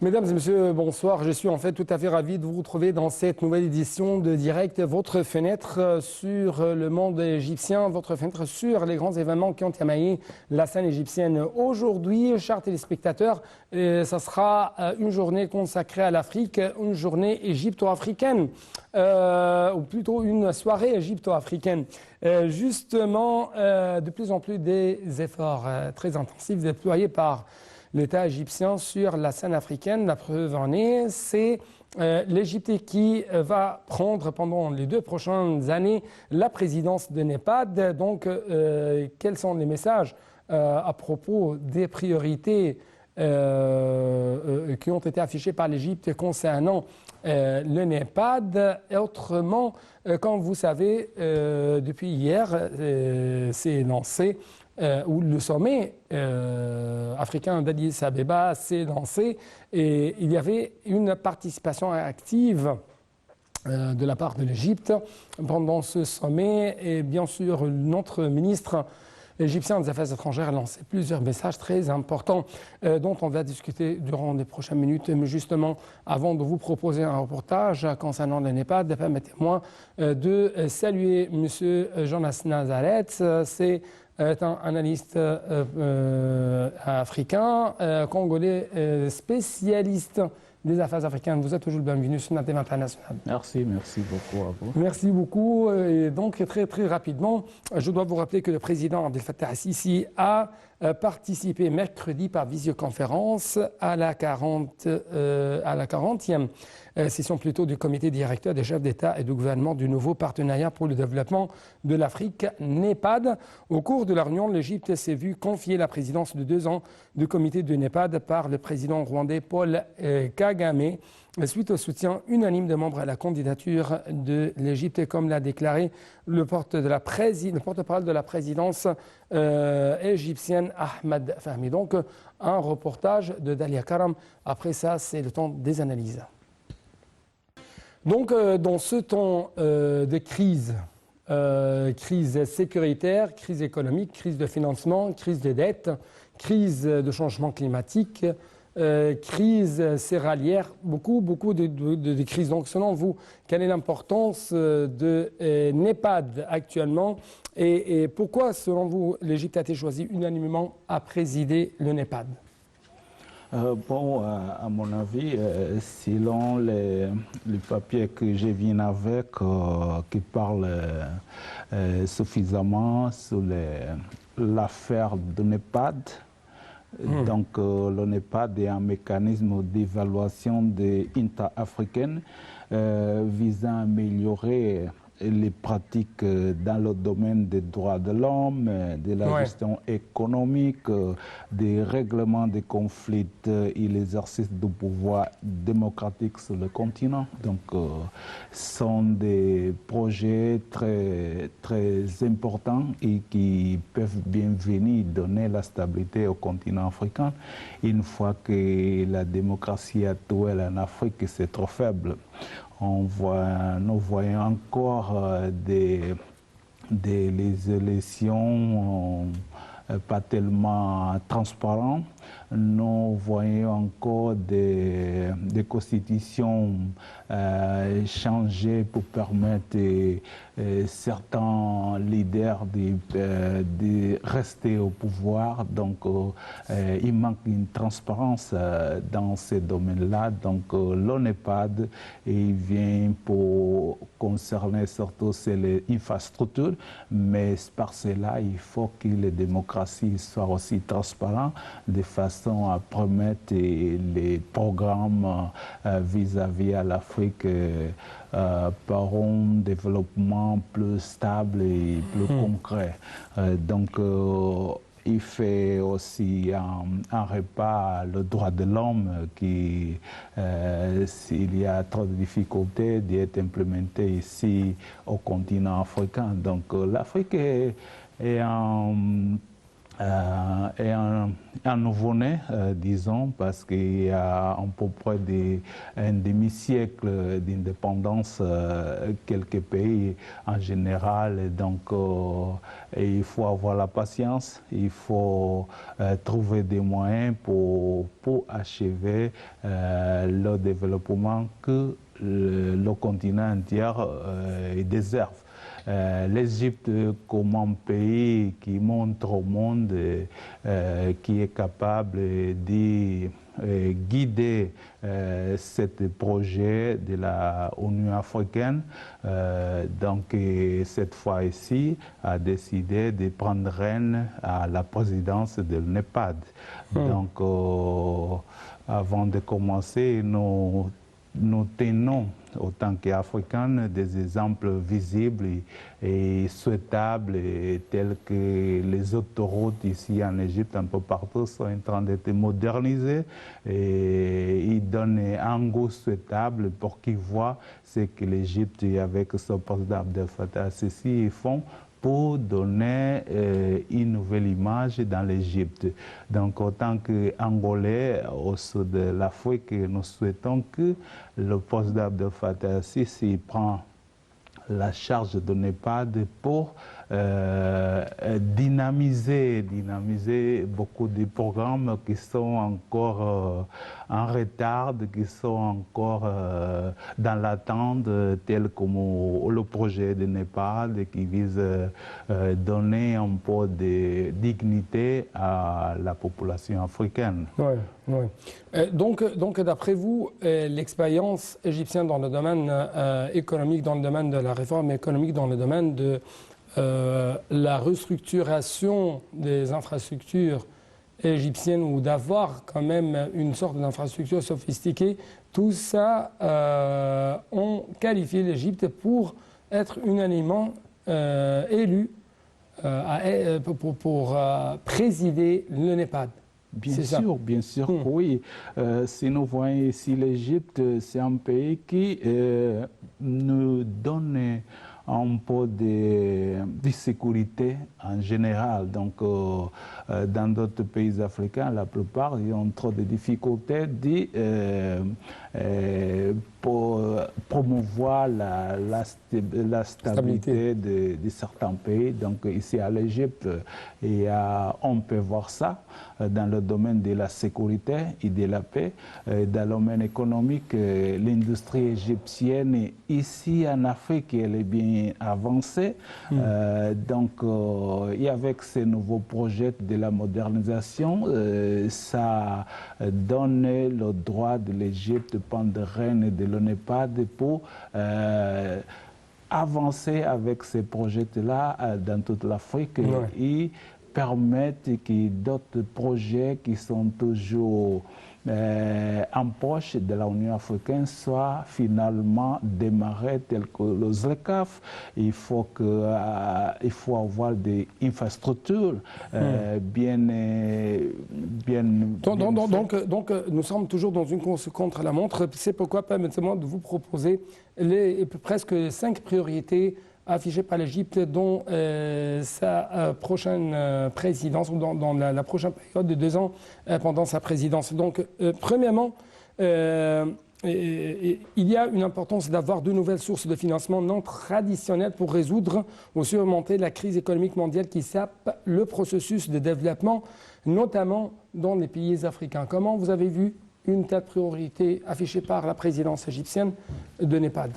Mesdames et messieurs, bonsoir. Je suis en fait tout à fait ravi de vous retrouver dans cette nouvelle édition de Direct, votre fenêtre sur le monde égyptien, votre fenêtre sur les grands événements qui ont émaillé la scène égyptienne. Aujourd'hui, chers téléspectateurs, ça sera une journée consacrée à l'Afrique, une journée égypto-africaine, ou plutôt une soirée égypto-africaine. Justement, de plus en plus des efforts très intensifs déployés par l'État égyptien sur la scène africaine. La preuve en est, c'est l'Égypte qui va prendre pendant les 2 prochaines années la présidence de NEPAD. Donc, quels sont les messages à propos des priorités qui ont été affichées par l'Égypte concernant le NEPAD? Et autrement, comme vous savez, depuis hier, c'est lancé où le sommet africain d'Addis Abeba s'est lancé et il y avait une participation active de la part de l'Égypte pendant ce sommet. Et bien sûr, notre ministre égyptien des Affaires étrangères a lancé plusieurs messages très importants dont on va discuter durant les prochaines minutes. Mais justement, avant de vous proposer un reportage concernant le NEPAD, permettez-moi de saluer M. Jonas Nazareth. C'est un analyste africain, congolais, spécialiste des affaires africaines. Vous êtes toujours le bienvenu sur Natem International. Merci beaucoup à vous. Merci beaucoup. Et donc, très rapidement, je dois vous rappeler que le président Abdel Fattah al-Sisi a participé mercredi par visioconférence à la 40e session plutôt du comité directeur des chefs d'État et de gouvernement du nouveau partenariat pour le développement de l'Afrique, NEPAD. Au cours de la réunion, l'Égypte s'est vue confier la présidence de 2 ans du comité de NEPAD par le président rwandais Paul Kagame, suite au soutien unanime des membres à la candidature de l'Égypte, comme l'a déclaré le porte-parole de la présidence égyptienne, Ahmed Fahmy. Donc, un reportage de Dalia Karam. Après ça, c'est le temps des analyses. Donc, dans ce temps de crise, crise sécuritaire, crise économique, crise de financement, crise de dette, crise de changement climatique, crise céréalière, beaucoup de crises. Donc, selon vous, quelle est l'importance de NEPAD actuellement et pourquoi, selon vous, l'Égypte a été choisie unanimement à présider le NEPAD? À mon avis, selon les papiers que je viens avec, qui parlent suffisamment sur l'affaire de NEPAD, donc le NEPAD est un mécanisme d'évaluation des INTA africaines visant à améliorer les pratiques dans le domaine des droits de l'homme, de la gestion économique, des règlements des conflits et l'exercice du pouvoir démocratique sur le continent. Donc, ce sont des projets très importants et qui peuvent bien venir donner la stabilité au continent africain. Une fois que la démocratie actuelle en Afrique c'est trop faible, nous voyons encore des élections pas tellement transparentes. Nous voyons encore des constitutions changées pour permettre certains leaders de rester au pouvoir. Donc, il manque une transparence dans ces domaines-là. Donc, l'ONEPAD vient pour concerner surtout les infrastructures, mais par cela, il faut que les démocraties soient aussi transparentes de façon à permettre les programmes vis-à-vis à l'Afrique par un développement plus stable et plus concret. Donc, il fait aussi un repas le droit de l'homme qui, s'il y a trop de difficultés d'être implémenté ici au continent africain. Donc, l'Afrique est un un nouveau-né, disons, parce qu'il y a à peu près un demi-siècle d'indépendance, quelques pays en général. Et donc, il faut avoir la patience, il faut trouver des moyens pour achever le développement que le continent entier déserve. L'Égypte comme un pays qui montre au monde qui est capable de guider ce projet de la Union africaine. Donc cette fois-ci a décidé de prendre reine à la présidence de l'UNEPAD. Donc avant de commencer, nous tenons, autant qu'Africains, des exemples visibles et souhaitables, tels que les autoroutes ici en Égypte, un peu partout, sont en train d'être modernisées. Et ils donnent un goût souhaitable pour qu'ils voient ce que l'Égypte, avec son président Abdel Fattah al-Sisi, font pour donner une nouvelle image dans l'Égypte. Donc, en tant qu'Angolais au sud de l'Afrique, nous souhaitons que le président Abdel Fattah al-Sisi prend la charge de l'UNEPAD pour dynamiser beaucoup de programmes qui sont encore en retard, qui sont encore dans l'attente, tels comme le projet de l'UNEPAD qui vise à donner un peu de dignité à la population africaine. Ouais, ouais. Donc d'après vous, l'expérience égyptienne dans le domaine économique, dans le domaine de la réforme économique, dans le domaine de la restructuration des infrastructures égyptiennes ou d'avoir quand même une sorte d'infrastructure sophistiquée, tout ça ont qualifié l'Égypte pour être unanimement élu pour présider l'UNEPAD. Bien sûr, oui. Si nous voyons ici l'Égypte, c'est un pays qui nous donne un peu de sécurité en général. Donc, dans d'autres pays africains, la plupart, ils ont trop de difficultés pour promouvoir la stabilité de certains pays. Donc, ici à l'Égypte, on peut voir ça dans le domaine de la sécurité et de la paix. Dans le domaine économique, l'industrie égyptienne, ici en Afrique, elle est bien avancée. Donc, et avec ces nouveaux projets de la modernisation, ça donne le droit de l'Égypte de prendre reine de l'UNEPAD pour avancer avec ces projets-là dans toute l'Afrique et permettre que d'autres projets qui sont toujours en poche de l'Union africaine soient finalement démarrés, tels que le ZLECAf. Il faut avoir des infrastructures bien donc, nous sommes toujours dans une course contre la montre. C'est pourquoi permettez-moi de vous proposer presque 5 priorités affichées par l'Égypte dans sa prochaine présidence ou dans la prochaine période de 2 ans pendant sa présidence. Donc, premièrement, il y a une importance d'avoir de nouvelles sources de financement non traditionnelles pour résoudre ou surmonter la crise économique mondiale qui sape le processus de développement, notamment dans les pays africains. Comment vous avez vu une telle priorité affichée par la présidence égyptienne de l'UNEPAD?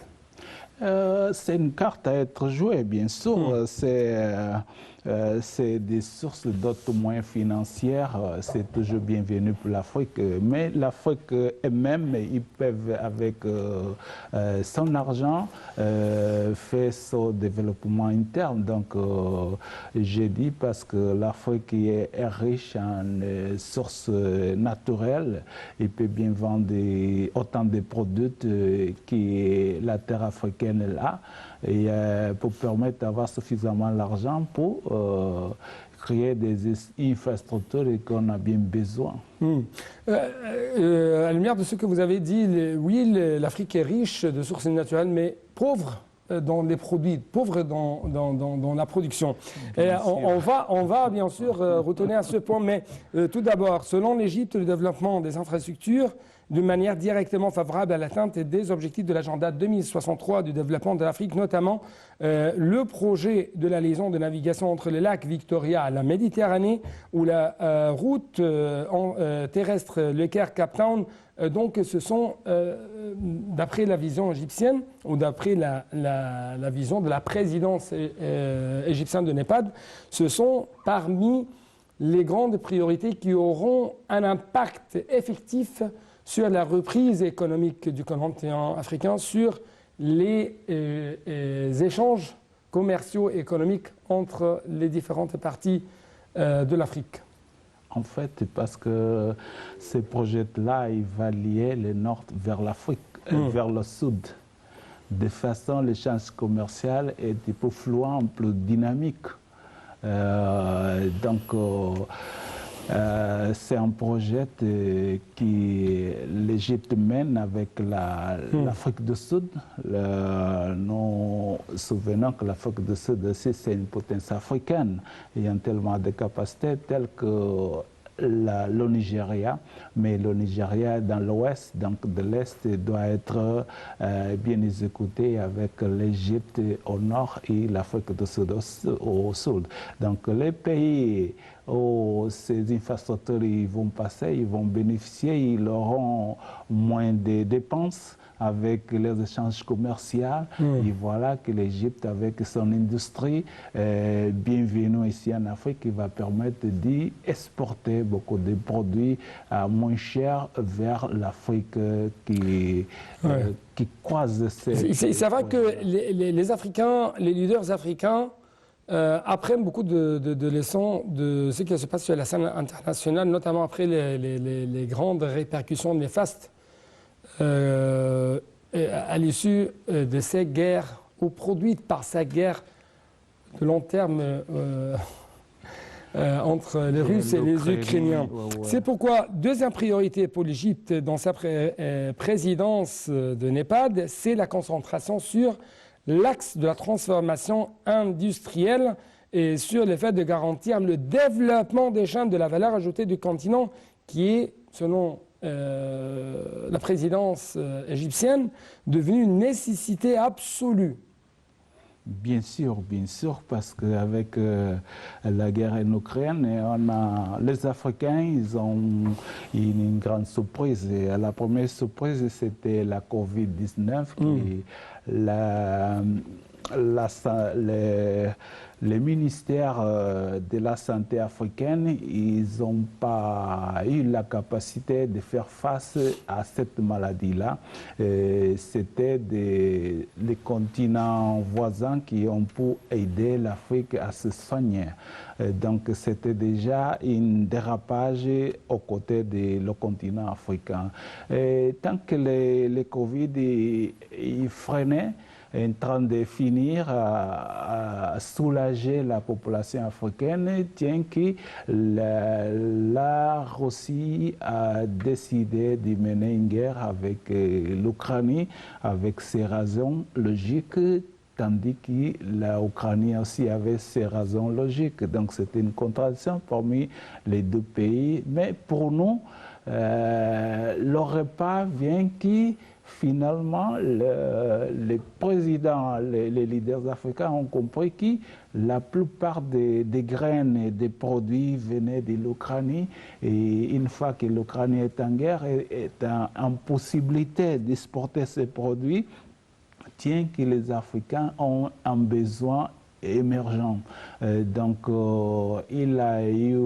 C'est une carte à être jouée, bien sûr. C'est des sources d'autres moyens financiers. C'est toujours bienvenu pour l'Afrique. Mais l'Afrique elle-même, ils peuvent, avec son argent, faire son développement interne. Donc, j'ai dit parce que l'Afrique est riche en sources naturelles. Il peut bien vendre autant de produits que la terre africaine là, et pour permettre d'avoir suffisamment d'argent pour créer des infrastructures qu'on a bien besoin. À la lumière de ce que vous avez dit, oui, l'Afrique est riche de sources naturelles, mais pauvre dans les produits, pauvre dans la production. Et on va bien sûr retourner à ce point, mais tout d'abord, selon l'Égypte, le développement des infrastructures d'une manière directement favorable à l'atteinte des objectifs de l'agenda 2063 du développement de l'Afrique, notamment le projet de la liaison de navigation entre le lac Victoria et la Méditerranée ou la route terrestre Le Caire-Cap Town. Donc ce sont, d'après la vision égyptienne ou d'après la vision de la présidence égyptienne de NEPAD, ce sont parmi les grandes priorités qui auront un impact effectif sur la reprise économique du continent africain, sur les échanges commerciaux et économiques entre les différentes parties de l'Afrique. En fait, parce que ce projet-là, il va lier le nord vers l'Afrique, vers le sud. De façon, l'échange commercial est un peu fluent, plus dynamique. C'est un projet qui l'Égypte mène avec l'Afrique du Sud. Nous souvenons que l'Afrique du Sud aussi, c'est une potence africaine. Il y a tellement de capacités telles que le Nigeria, mais le Nigeria dans l'ouest, donc de l'est, doit être bien exécuté avec l'Égypte au nord et l'Afrique du Sud au sud. Donc les pays où ces infrastructures ils vont passer, ils vont bénéficier, ils auront moins de dépenses avec les échanges commerciaux. Et voilà que l'Égypte, avec son industrie, bienvenue ici en Afrique, qui va permettre d'exporter beaucoup de produits à moins cher vers l'Afrique qui croise ces... C'est vrai que les Africains, les leaders africains, apprennent beaucoup de leçons de ce qui se passe sur la scène internationale, notamment après les grandes répercussions néfastes à l'issue de ces guerres, ou produites par ces guerres de long terme entre les Russes et les Ukrainiens. C'est pourquoi, deuxième priorité pour l'Égypte dans sa présidence de NEPAD, c'est la concentration sur l'axe de la transformation industrielle et sur le fait de garantir le développement des chaînes de la valeur ajoutée du continent qui est, selon la présidence égyptienne, devenue une nécessité absolue. Bien sûr, parce qu'avec la guerre en Ukraine, les Africains, ils ont une grande surprise. Et la première surprise, c'était la Covid-19 qui les ministères de la santé africaine, ils n'ont pas eu la capacité de faire face à cette maladie-là. C'était les continents voisins qui ont pu aider l'Afrique à se soigner. Donc c'était déjà un dérapage aux côtés du continent africain. Et tant que le Covid il freinait, en train de finir à soulager la population africaine, tient que la Russie a décidé de mener une guerre avec l'Ukraine, avec ses raisons logiques, tandis que l'Ukraine aussi avait ses raisons logiques. Donc c'était une contradiction parmi les deux pays. Mais pour nous, le repas vient qui finalement, les présidents, les leaders africains ont compris que la plupart des graines et des produits venaient de l'Ukraine. Et une fois que l'Ukraine est en guerre, est en possibilité d'exporter ces produits, tient que les Africains ont un besoin émergent. Il a eu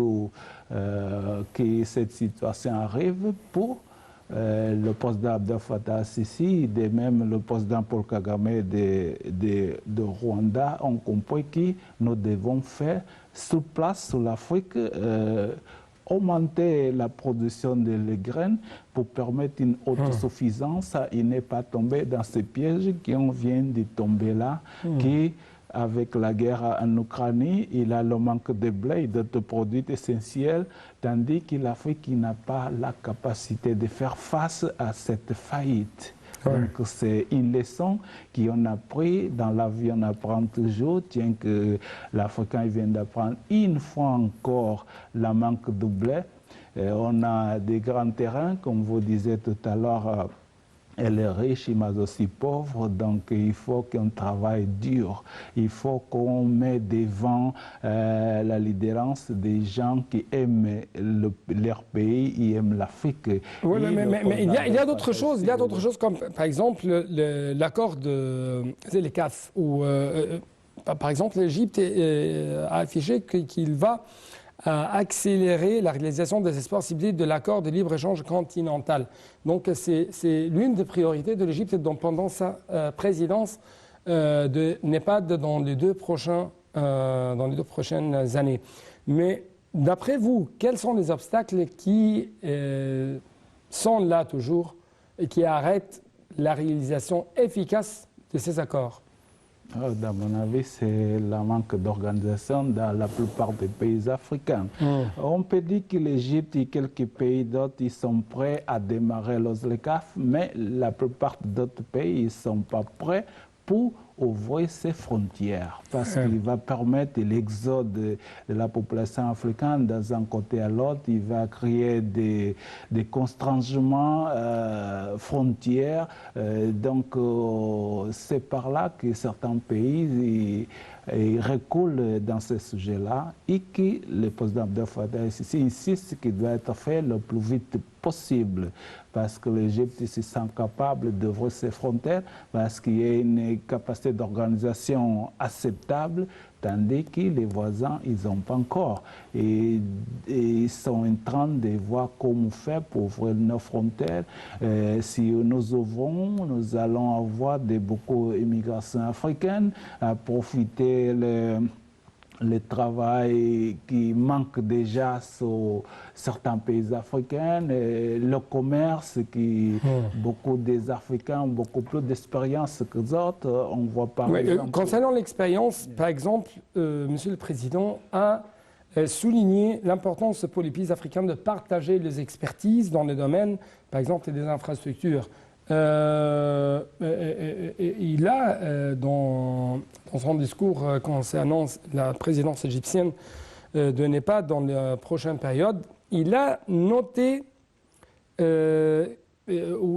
que cette situation arrive pour le président Abdel Fattah al-Sisi, de même le président Paul Kagame de Rwanda ont compris que nous devons faire sur place, sur l'Afrique, augmenter la production de graines pour permettre une autosuffisance et ne pas tomber dans ces pièges qui viennent de tomber là, qui avec la guerre en Ukraine, il a le manque de blé et d'autres produits essentiels, tandis que l'Afrique n'a pas la capacité de faire face à cette faillite. Ouais. Donc c'est une leçon qu'on a pris. Dans la vie, on apprend toujours. Tiens que l'Africain vient d'apprendre une fois encore la manque de blé. On a des grands terrains, comme vous disiez tout à l'heure. Elle est riche, mais aussi pauvre, donc il faut qu'on travaille dur. Il faut qu'on mette devant la leaderance des gens qui aiment leur pays, qui aiment l'Afrique. Oui, mais il y a d'autres choses. Il y a d'autres choses comme, par exemple, l'accord de les CAF, où, par exemple, l'Égypte a affiché qu'il va accélérer la réalisation des espoirs ciblés de l'accord de libre-échange continental. Donc, c'est l'une des priorités de l'Égypte pendant sa présidence de NEPAD dans les deux prochaines années. Mais d'après vous, quels sont les obstacles qui sont là toujours et qui arrêtent la réalisation efficace de ces accords? Dans mon avis, c'est le manque d'organisation dans la plupart des pays africains. On peut dire que l'Égypte et quelques pays d'autres, ils sont prêts à démarrer l'OSLECAF, mais la plupart d'autres pays, ils ne sont pas prêts pour ouvrir ses frontières, parce qu'il va permettre l'exode de la population africaine d'un côté à l'autre. Il va créer des constrangements frontières. Donc, c'est par là que certains pays reculent dans ce sujet-là et que le président Abdel Fattah el-Sisi insiste qu'il doit être fait le plus vite possible, parce que l'Égypte se sent capable d'ouvrir ses frontières, parce qu'il y a une capacité d'organisation acceptable, tandis que les voisins, ils n'ont pas encore. Et ils sont en train de voir comment faire pour ouvrir nos frontières. Si nous ouvrons, nous allons avoir beaucoup d'immigration africaine, à profiter le travail qui manque déjà sur certains pays africains, le commerce qui beaucoup des Africains ont beaucoup plus d'expérience que les autres. On voit par exemple... Concernant l'expérience, par exemple, Monsieur le Président a souligné l'importance pour les pays africains de partager les expertises dans le domaine, par exemple, des infrastructures. Il a, dans son discours concernant la présidence égyptienne de NEPAD dans la prochaine période, il a noté, ou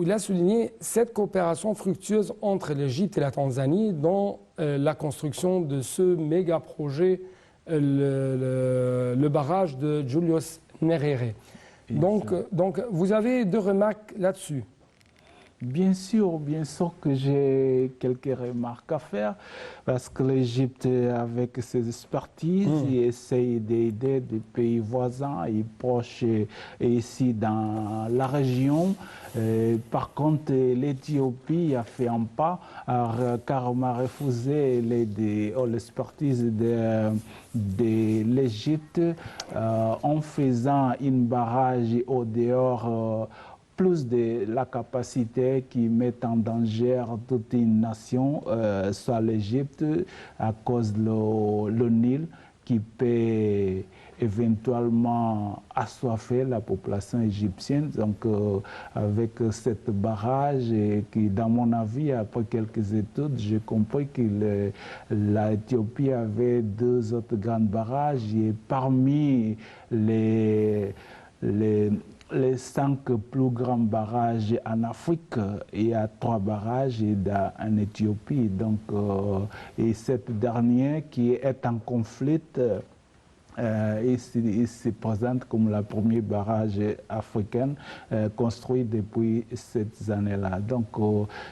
il a souligné cette coopération fructueuse entre l'Égypte et la Tanzanie dans la construction de ce méga projet, le barrage de Julius Nyerere. Donc, vous avez deux remarques là-dessus. Bien sûr que j'ai quelques remarques à faire, parce que l'Égypte, avec ses expertises, essaye d'aider des pays voisins et proches et ici dans la région. Par contre, l'Éthiopie a fait un pas, car on a refusé l'expertise de l'Égypte en faisant un barrage au dehors, plus de la capacité qui met en danger toute une nation, soit l'Égypte, à cause le Nil, qui peut éventuellement assoiffer la population égyptienne. Donc, avec cette barrage, qui, dans mon avis, après quelques études, j'ai compris que l'Éthiopie avait deux autres grands barrages, et parmi les 5 plus grands barrages en Afrique, il y a 3 barrages en Éthiopie. Donc, et cette dernière qui est en conflit, il se présente comme le premier barrage africain construit depuis ces années-là. Donc,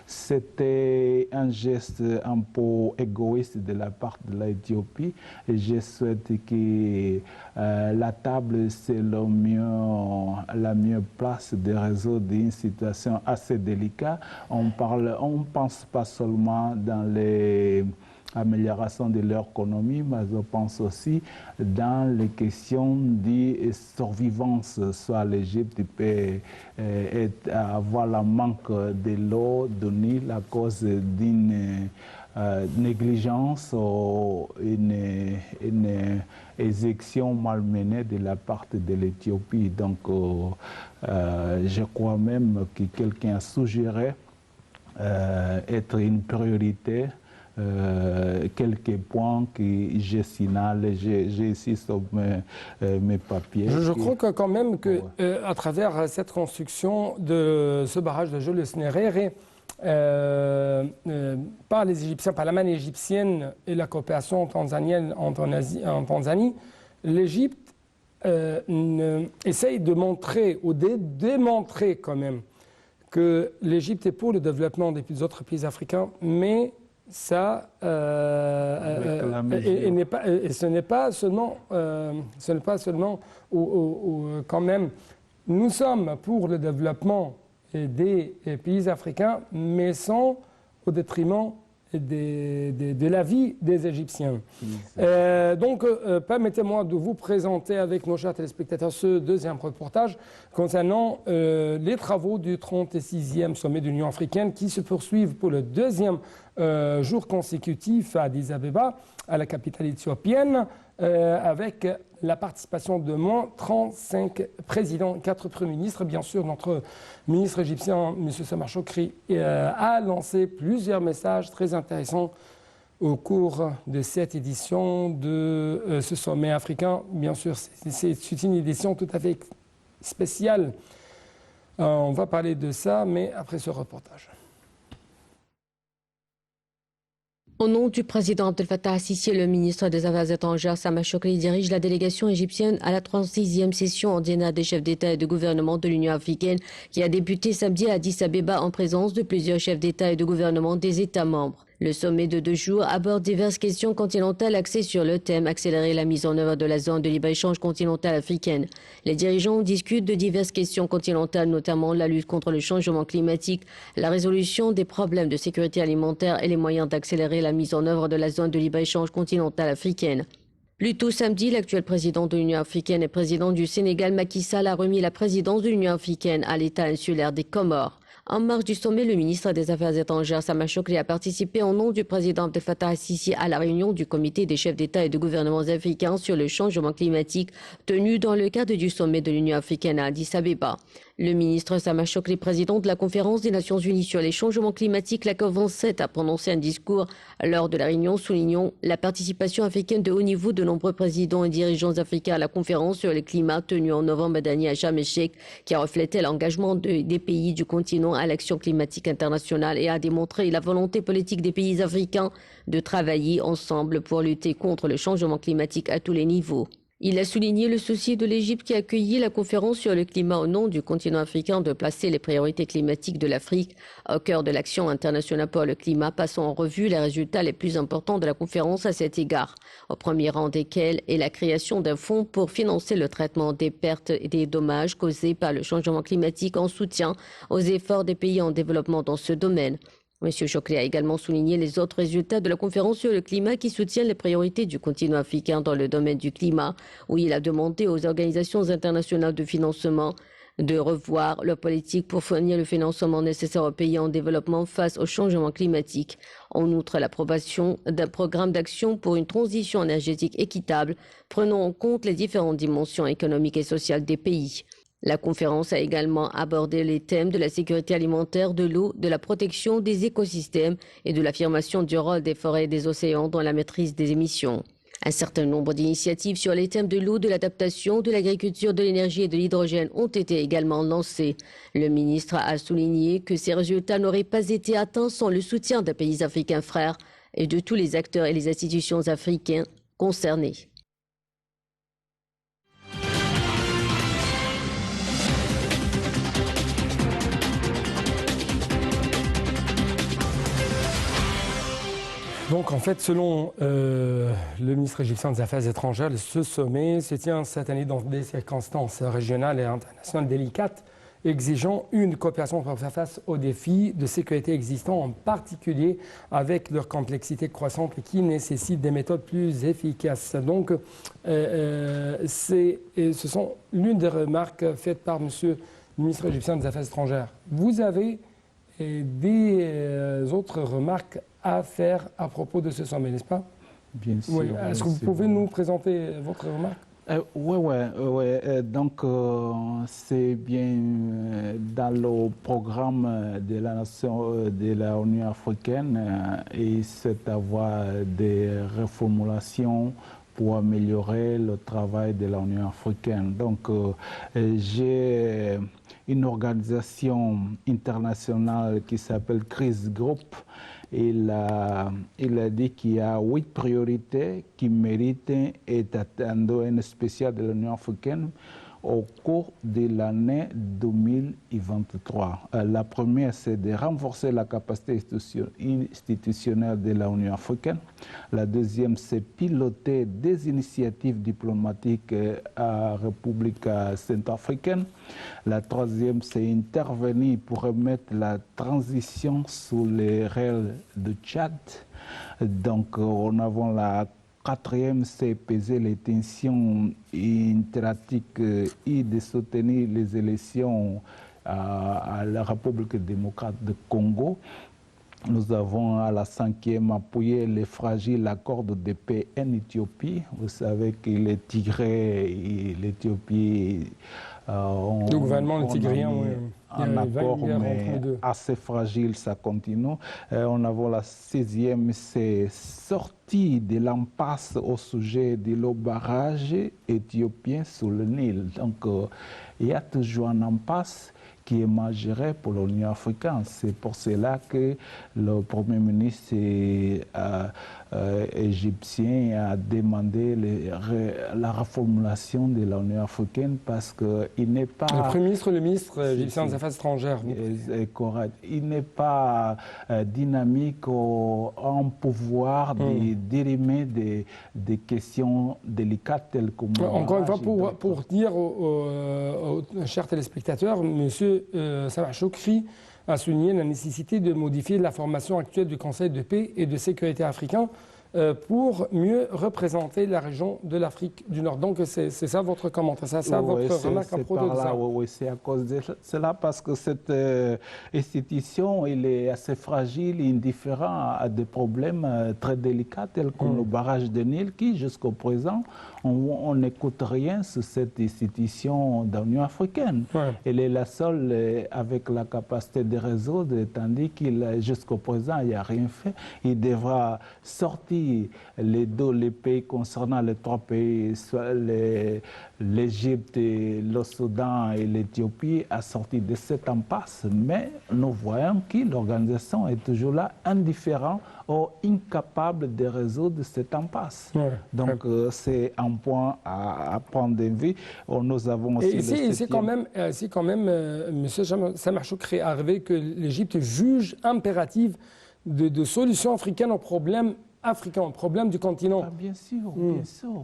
c'était un geste un peu égoïste de la part de l'Éthiopie. Et je souhaite que la table, c'est la mieux place de résoudre une situation assez délicate. On pense pas seulement dans l'amélioration de leur économie, mais je pense aussi dans les questions de survivance. Soit l'Égypte peut avoir le manque de l'eau du Nil à cause d'une négligence ou une exécution malmenée de la part de l'Éthiopie. Donc, je crois même que quelqu'un a suggéré être une priorité. Quelques points que je signale, j'ai ici sur mes papiers. Je crois que quand même que à travers cette construction de ce barrage de Julius Nyerere, par les Égyptiens, par la main égyptienne et la coopération tanzanienne en Tanzanie, l'Égypte essaye de montrer ou de démontrer quand même que l'Égypte est pour le développement des autres pays africains, mais ça, ce n'est pas seulement, quand même, nous sommes pour le développement des pays africains, mais sans au détriment de la vie des Égyptiens. Donc, permettez-moi de vous présenter avec nos chers téléspectateurs ce deuxième reportage concernant les travaux du 36e sommet de l'Union africaine qui se poursuivent pour le deuxième jour consécutif à Addis Abeba, à la capitale éthiopienne, avec la participation de moins 35 présidents, 4 premiers ministres. Bien sûr, notre ministre égyptien, M. Samar Chokri, a lancé plusieurs messages très intéressants au cours de cette édition de ce sommet africain. Bien sûr, c'est une édition tout à fait spéciale. On va parler de ça, mais après ce reportage. Au nom du président Abdel Fattah al-Sisi, le ministre des Affaires étrangères Samar Chokri dirige la délégation égyptienne à la 36e session ordinaire des chefs d'État et de gouvernement de l'Union africaine qui a débuté samedi à Addis Abeba en présence de plusieurs chefs d'État et de gouvernement des États membres. Le sommet de 2 jours aborde diverses questions continentales axées sur le thème « Accélérer la mise en œuvre de la zone de libre-échange continentale africaine ». Les dirigeants discutent de diverses questions continentales, notamment la lutte contre le changement climatique, la résolution des problèmes de sécurité alimentaire et les moyens d'accélérer la mise en œuvre de la zone de libre-échange continentale africaine. Plus tôt samedi, l'actuel président de l'Union africaine et président du Sénégal, Macky Sall, a remis la présidence de l'Union africaine à l'État insulaire des Comores. En marge du sommet, le ministre des Affaires étrangères Samar Chokri a participé au nom du président Abdel Fattah al-Sisi à la réunion du comité des chefs d'État et de gouvernements africains sur le changement climatique tenue dans le cadre du sommet de l'Union africaine à Addis Abeba. Le ministre Samar Chokri, président de la conférence des Nations Unies sur les changements climatiques, la COP27, a prononcé un discours lors de la réunion soulignant la participation africaine de haut niveau de nombreux présidents et dirigeants africains à la conférence sur le climat tenue en novembre dernier à Sharm el-Sheikh, qui a reflété l'engagement des pays du continent à l'action climatique internationale et a démontré la volonté politique des pays africains de travailler ensemble pour lutter contre le changement climatique à tous les niveaux. Il a souligné le souci de l'Égypte qui a accueilli la conférence sur le climat au nom du continent africain de placer les priorités climatiques de l'Afrique au cœur de l'action internationale pour le climat, passant en revue les résultats les plus importants de la conférence à cet égard, au premier rang desquels est la création d'un fonds pour financer le traitement des pertes et des dommages causés par le changement climatique en soutien aux efforts des pays en développement dans ce domaine. M. Chokri a également souligné les autres résultats de la conférence sur le climat qui soutiennent les priorités du continent africain dans le domaine du climat, où il a demandé aux organisations internationales de financement de revoir leur politique pour fournir le financement nécessaire aux pays en développement face au changement climatique. En outre, l'approbation d'un programme d'action pour une transition énergétique équitable, prenant en compte les différentes dimensions économiques et sociales des pays. La conférence a également abordé les thèmes de la sécurité alimentaire, de l'eau, de la protection des écosystèmes et de l'affirmation du rôle des forêts et des océans dans la maîtrise des émissions. Un certain nombre d'initiatives sur les thèmes de l'eau, de l'adaptation, de l'agriculture, de l'énergie et de l'hydrogène ont été également lancées. Le ministre a souligné que ces résultats n'auraient pas été atteints sans le soutien des pays africains frères et de tous les acteurs et les institutions africains concernés. Donc en fait, selon le ministre égyptien des Affaires étrangères, ce sommet se tient cette année dans des circonstances régionales et internationales délicates, exigeant une coopération pour faire face aux défis de sécurité existants, en particulier avec leur complexité croissante qui nécessite des méthodes plus efficaces. Donc ce sont l'une des remarques faites par monsieur le ministre égyptien des Affaires étrangères. Vous avez des autres remarques à faire à propos de ce sommet, n'est-ce pas? Bien sûr. Oui. Est-ce que vous pouvez nous présenter votre remarque? Donc, c'est bien dans le programme de la nation de l'Union africaine et c'est avoir des reformulations pour améliorer le travail de l'Union africaine. Donc, j'ai une organisation internationale qui s'appelle Crise Group. Il a dit qu'il y a 8 priorités qui méritent et attendent une spéciale de l'Union africaine au cours de l'année 2023. La première, c'est de renforcer la capacité institutionnelle de l'Union africaine. La deuxième, c'est piloter des initiatives diplomatiques à République centrafricaine. La troisième, c'est intervenir pour remettre la transition sous les règles de Tchad. Donc, on a la quatrième, c'est peser les tensions interétatiques et de soutenir les élections à la République démocrate du Congo. Nous avons à la cinquième appuyé les fragiles accords de paix en Éthiopie. Vous savez que les Tigrés et l'Éthiopie le gouvernement tigrien, un accord mais assez fragile, ça continue. On a la sixième, c'est sortie de l'impasse au sujet de l'eau barrage éthiopien sous le Nil. Donc il y a toujours un impasse qui est majeur pour l'Union africaine. C'est pour cela que le Premier ministre égyptien a demandé la reformulation de l'Union africaine parce qu'il n'est pas... Le Premier ministre, le ministre égyptien des Affaires étrangères. C'est correct. Il n'est pas dynamique en pouvoir de dérimer des questions délicates telles que... Encore une fois, pour dire aux chers téléspectateurs, M. Sameh Choukri a souligné la nécessité de modifier la formation actuelle du Conseil de paix et de sécurité africain pour mieux représenter la région de l'Afrique du Nord. Donc c'est ça votre commentaire, c'est ça votre remarque à propos de ça. Oui, c'est à cause de cela parce que cette institution elle est assez fragile et indifférente à des problèmes très délicats tels que le barrage de Nil qui jusqu'au présent on n'écoute rien sur cette institution de l'Union africaine. Elle est la seule avec la capacité de résoudre, tandis qu'il jusqu'au présent il n'y a rien fait. Il devra sortir les pays concernant les trois pays, soit l'Égypte, le Soudan et l'Éthiopie, à sortir de cette impasse. Mais nous voyons que l'organisation est toujours là, indifférente ou incapable de résoudre cette impasse. Donc c'est un point à prendre en vue. Nous avons aussi c'est quand même, M. Sameh Choukri a arrivé que l'Égypte juge impérative de solutions africaines aux problèmes africains, aux problèmes du continent. Bien sûr, bien sûr.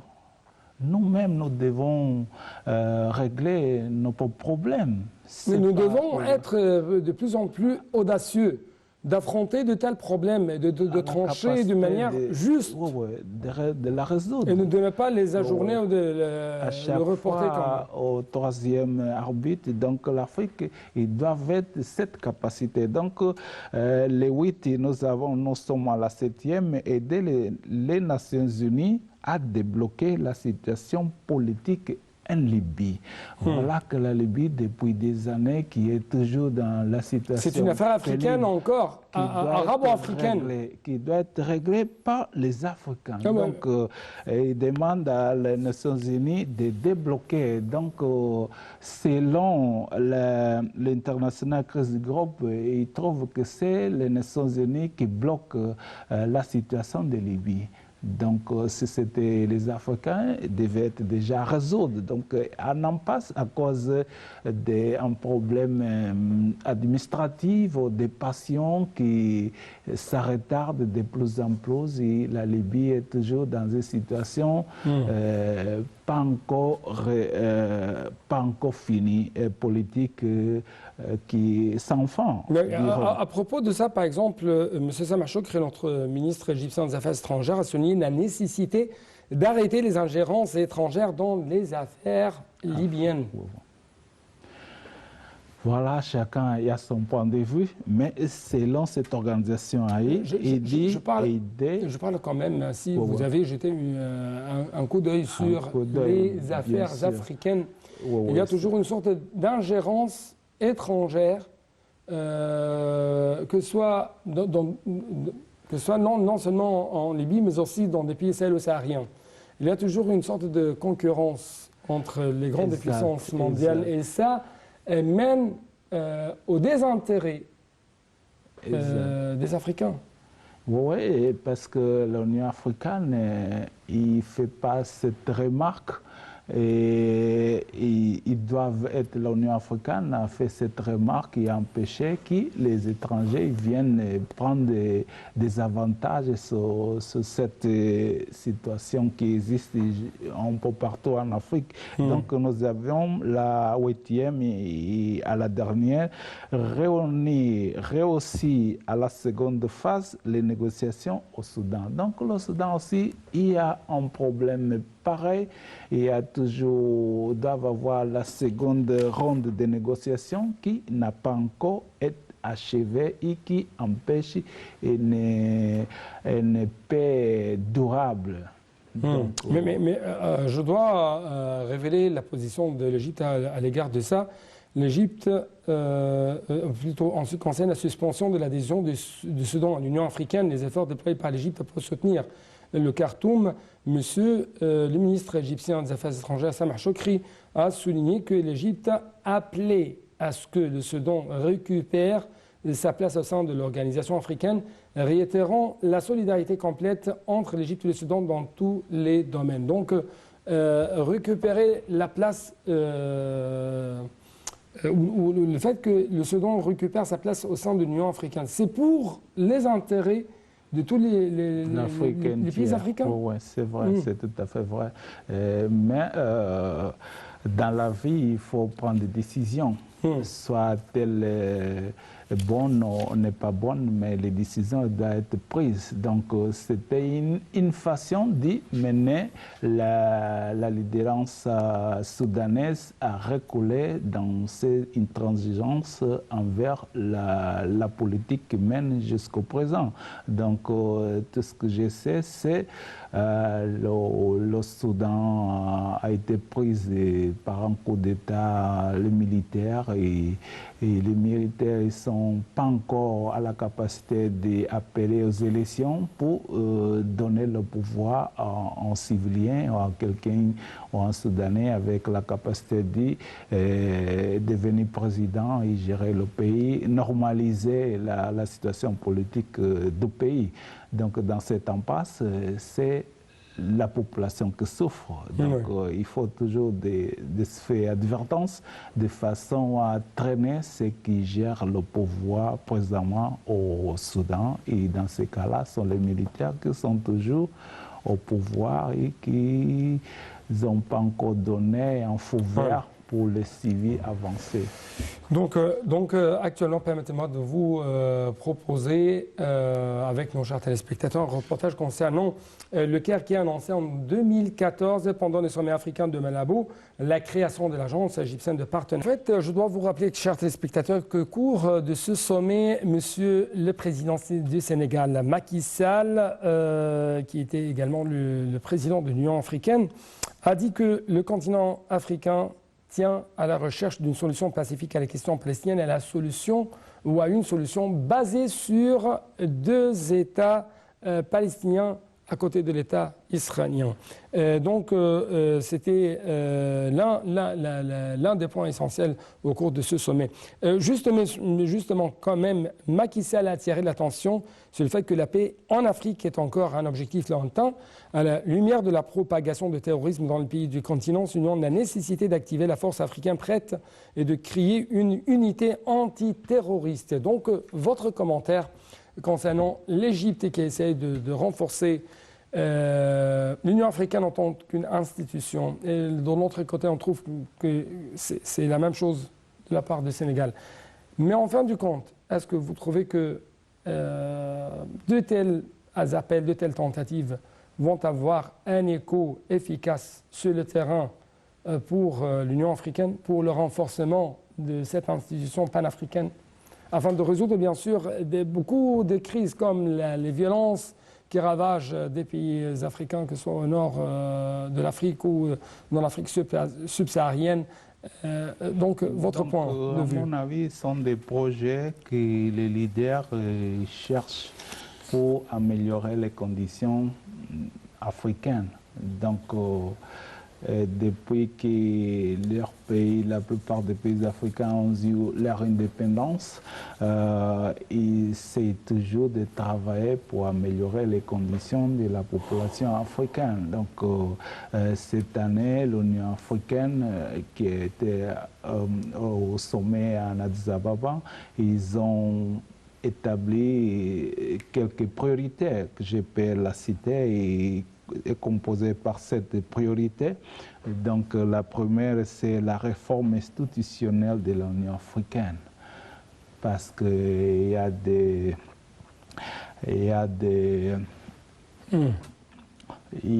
Nous-mêmes, nous devons régler nos problèmes. Mais nous devons être de plus en plus audacieux, d'affronter de tels problèmes et de trancher d'une manière juste. De la résoudre. Et ne devons pas les ajourner ou le reporter au troisième arbitre. Donc l'Afrique, ils doivent être cette capacité. Donc les 8, nous sommes à la 7e, aider les Nations Unies à débloquer la situation politique en Libye. Voilà que la Libye, depuis des années, qui est toujours dans la situation... C'est une affaire africaine encore, arabo-africaine. Qui doit être réglée par les Africains. Donc, ils demandent à les Nations Unies de débloquer. Donc, selon l'International Crisis Group, ils trouvent que c'est les Nations Unies qui bloquent la situation de Libye. Donc, si c'était les Africains, ils devaient être déjà résoudre. Donc, on en passe à cause d'un problème administratif ou des passions qui se retardent de plus en plus. Et la Libye est toujours dans une situation pas encore finie, politique qui sans fin. À propos de ça, par exemple, M. Sameh Choukri, notre ministre égyptien des Affaires étrangères, a souligné la nécessité d'arrêter les ingérences étrangères dans les affaires libyennes. Voilà, chacun a son point de vue, mais selon cette organisation je parle quand même, si vous avez jeté un coup d'œil sur les affaires africaines, il y a toujours une sorte d'ingérence étrangère, que ce soit non seulement en Libye, mais aussi dans des pays sahélo-sahariens. Il y a toujours une sorte de concurrence entre les grandes puissances mondiales, et ça mène au désintérêt des Africains. Oui, parce que l'Union africaine, il ne fait pas cette remarque. Et ils doivent être, l'Union africaine a fait cette remarque et a empêché que les étrangers viennent prendre des avantages sur cette situation qui existe un peu partout en Afrique. Donc nous avions la 8e et à la dernière réussi à la seconde phase les négociations au Soudan. Donc le Soudan aussi, il y a un problème pareil. Il y a toujours, doivent avoir la seconde ronde de négociations qui n'a pas encore été achevée et qui empêche une paix durable. Donc, mais je dois révéler la position de l'Égypte à l'égard de ça. L'Égypte, plutôt en ce qui concerne la suspension de l'adhésion du Soudan à l'Union africaine, les efforts déployés par l'Égypte pour soutenir le Khartoum, le ministre égyptien des Affaires étrangères, Sameh Shoukry, a souligné que l'Égypte a appelé à ce que le Soudan récupère sa place au sein de l'organisation africaine, réitérant la solidarité complète entre l'Égypte et le Soudan dans tous les domaines. Donc, récupérer la place, ou le fait que le Soudan récupère sa place au sein de l'Union africaine, c'est pour les intérêts de tous les pays africains. Oui, c'est vrai, c'est tout à fait vrai. Mais dans la vie, il faut prendre des décisions. Soit-elles bonnes ou n'est pas bonne, mais les décisions doivent être prises. Donc c'était une façon de mener la leaderance soudanaise à reculer dans une transigence envers la politique qui mène jusqu'au présent. Donc tout ce que je sais, c'est le Soudan a été pris par un coup d'État, les militaires, et les militaires ne sont pas encore à la capacité d'appeler aux élections pour donner le pouvoir en civilien ou à quelqu'un ou en Soudanais avec la capacité de devenir président et gérer le pays, normaliser la situation politique du pays. Donc dans cette impasse, c'est la population qui souffre. Donc il faut toujours des faits d'advertence de façon à traîner ceux qui gèrent le pouvoir présentement au Soudan. Et dans ces cas-là, ce sont les militaires qui sont toujours au pouvoir et qui n'ont pas encore donné un feu vert pour les civils avancer. Donc actuellement, permettez-moi de vous proposer, avec nos chers téléspectateurs, un reportage concernant le Caire qui a annoncé en 2014, pendant le sommet africain de Malabo, la création de l'agence égyptienne de partenariat. En fait, je dois vous rappeler, chers téléspectateurs, que au cours de ce sommet, monsieur le président du Sénégal, Macky Sall, qui était également le président de l'Union africaine, a dit que le continent africain tient à la recherche d'une solution pacifique à la question palestinienne, à la solution ou à une solution basée sur deux États palestiniens à côté de l'État israélien. Donc c'était l'un des points essentiels au cours de ce sommet. Justement, quand même, Macky Sall a attiré l'attention sur le fait que la paix en Afrique est encore un objectif lointain. À la lumière de la propagation de terrorisme dans le pays du continent, soulignant la nécessité d'activer la force africaine prête et de créer une unité antiterroriste. Donc, votre commentaire concernant l'Égypte qui essaie de renforcer l'Union africaine en tant qu'une institution. Et de l'autre côté, on trouve que c'est la même chose de la part du Sénégal. Mais en fin du compte, est-ce que vous trouvez que de tels appels, de telles tentatives vont avoir un écho efficace sur le terrain pour l'Union africaine, pour le renforcement de cette institution panafricaine, afin de résoudre bien sûr beaucoup de crises comme les violences qui ravagent des pays africains, que ce soit au nord de l'Afrique ou dans l'Afrique subsaharienne. Donc, votre point de vue? À mon avis, ce sont des projets que les leaders cherchent pour améliorer les conditions africaines. Donc, depuis que leur pays, la plupart des pays africains ont eu leur indépendance, ils essaient toujours de travailler pour améliorer les conditions de la population africaine. Donc cette année, l'Union africaine, qui était au sommet en Addis Ababa, ils ont établi quelques priorités que je peux la citer et est composée par cette priorité. Donc la première, c'est la réforme institutionnelle de l'Union africaine. Parce qu'il y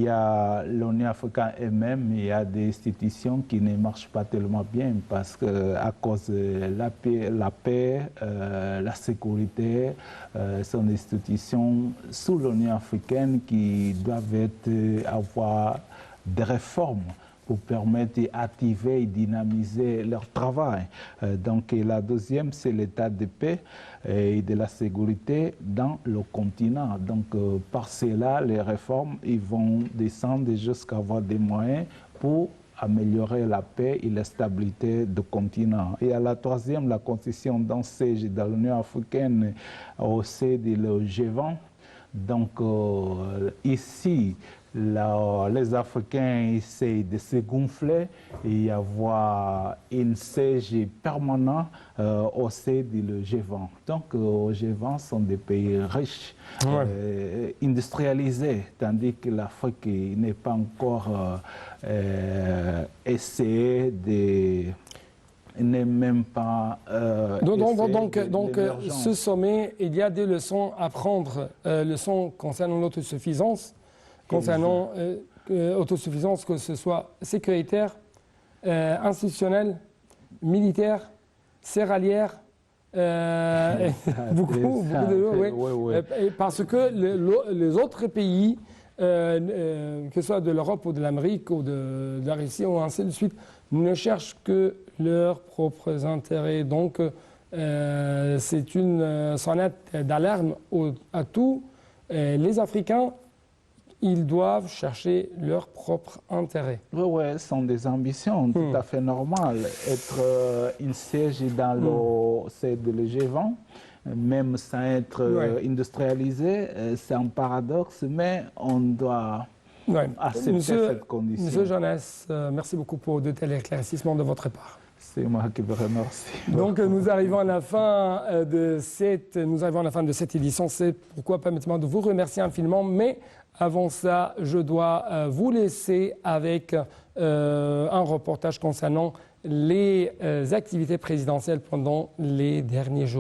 a l'Union africaine elle-même, il y a des institutions qui ne marchent pas tellement bien parce qu'à cause de la paix, la sécurité, sont des institutions sous l'Union africaine qui doivent avoir des réformes pour permettre d'activer et dynamiser leur travail. Donc la deuxième, c'est l'état de paix et de la sécurité dans le continent. Donc par cela, les réformes ils vont descendre jusqu'à avoir des moyens pour améliorer la paix et la stabilité du continent. Et à la troisième, la constitution d'un siège dans l'Union africaine au sein du G20. Donc ici, les Africains essaient de se gonfler et avoir une siège permanent au sein du G20. Donc, au G20 sont des pays riches, industrialisés, tandis que l'Afrique n'est pas encore essayé de... n'est même pas... Donc ce sommet, il y a des leçons à prendre, leçons concernant l'autosuffisance, autosuffisance, que ce soit sécuritaire, institutionnelle, militaire, céréalière, beaucoup de parce que les autres pays, que ce soit de l'Europe ou de l'Amérique ou de la Russie ou ainsi de suite, ne cherchent que leurs propres intérêts. Donc c'est une sonnette d'alarme à tous les Africains. Ils doivent chercher leur propre intérêt. Oui, ce sont des ambitions tout à fait normales. Être une siège dans le G20, même sans être industrialisé, c'est un paradoxe, mais on doit accepter cette condition. Monsieur Jeunesse, merci beaucoup pour de tels éclaircissements de votre part. C'est moi qui vous remercie. Donc nous arrivons à la fin de cette édition. C'est pourquoi permettez-moi de vous remercier infiniment, mais avant ça, je dois vous laisser avec un reportage concernant les activités présidentielles pendant les derniers jours.